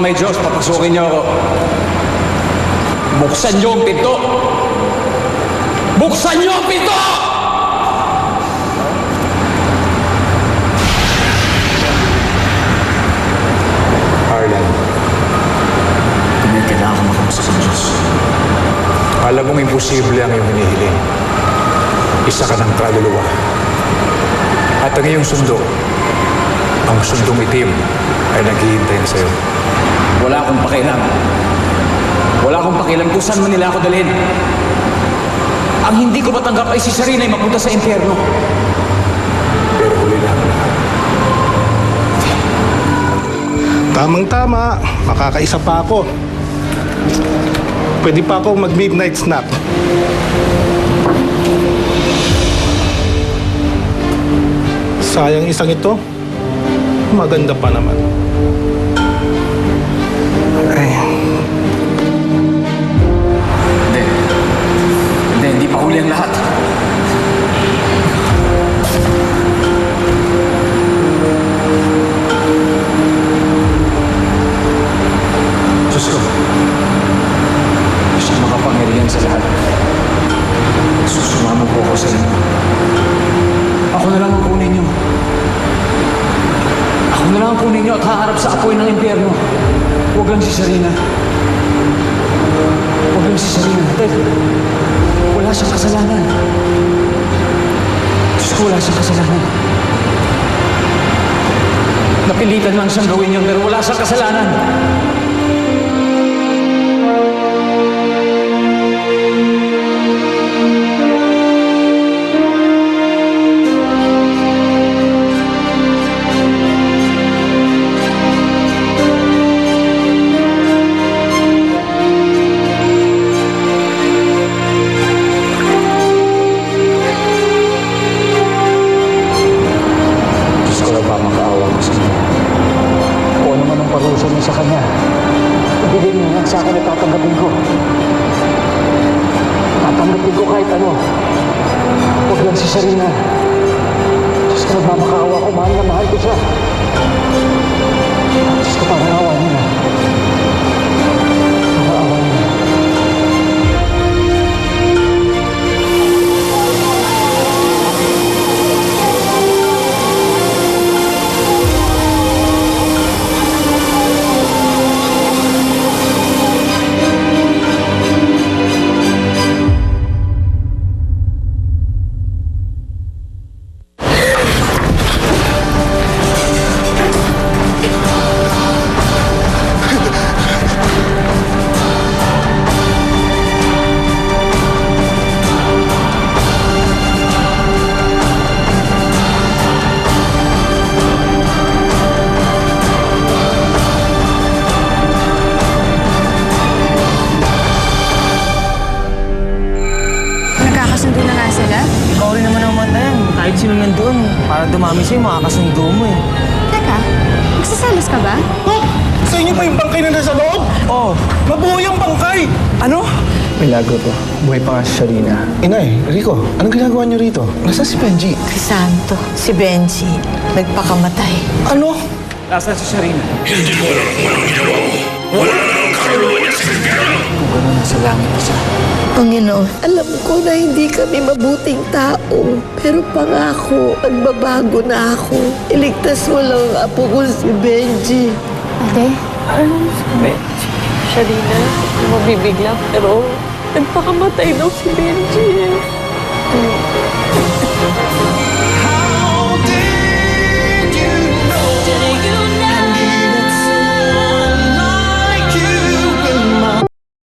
ang may Diyos, papasukin niyo ako. Buksan niyo ang pinto! Buksan niyo ang pinto! Arlan, Kailangan ko makamusta sa Diyos. alam mong imposible ang iyong hinihiling. Isa ka ng kaluluwa. At ang iyong sundo, ang sundong itim, ay naghihintay sa'yo. Wala akong pakialam. Wala akong pakialam kung saan man nila ako dalhin. Ang hindi ko matanggap ay si Sarina ay mapunta sa impyerno. Pero huli na ang lahat. Tamang-tama, makakaisa pa ako. Pwede pa ako mag-midnight snack. Sayang isang ito. Maganda pa naman. Ay, Hindi pa huli ang lahat. Diyos ko, siya makapangyarihan sa lahat. Susumama po ako sa inyo. Ako na lang ang kunin niyo. Ako na lang ang kunin niyo at haharap sa apoy ng impyerno. Huwag lang si Sarina. Huwag lang si Sarina. Ted, wala siyang kasalanan. Diyos ko, wala siyang kasalanan. Napilitan lang siyang gawin yun, pero wala siyang kasalanan. Sa kanya. Ibigay niyo yan sa akin at tatanggapin ko. Tatanggapin ko kahit ano. Huwag lang si Sarina. Diyos ko, nagmamakaawa ko. Mahal na mahal ko siya. Diyos ko, parang awa niyo na. Parang awa niyo na. Nagkakasundo na nga sila? Ikaw rin naman ang mantayan. Kahit sino nandun, para dumami sa'yo, makakasundo mo eh. Teka, magsasalas ka ba? oh, sa inyo pa yung bangkay na nasa loob? Oh, Mabuhay ang bangkay! ano? Milagro to. Buhay pa nga si Sharina. Inay, Rico, anong ginagawa niyo rito? Nasaan si Benji? Crisanto, si Benji, nagpakamatay. Ano? Nasaan si Sarina? Hindi mo alam kung anong ginawa mo. Wala na ang kaluluwa niya sa impyerno. Kung gano'n nasa langit siya. Panginoon, alam ko na hindi kami mabuting tao, pero pangako, magbabago na ako. Iligtas mo lang ang apo ko si Benji. Ate? Sharina, mabibigla pero nagpakamatay daw si Benji.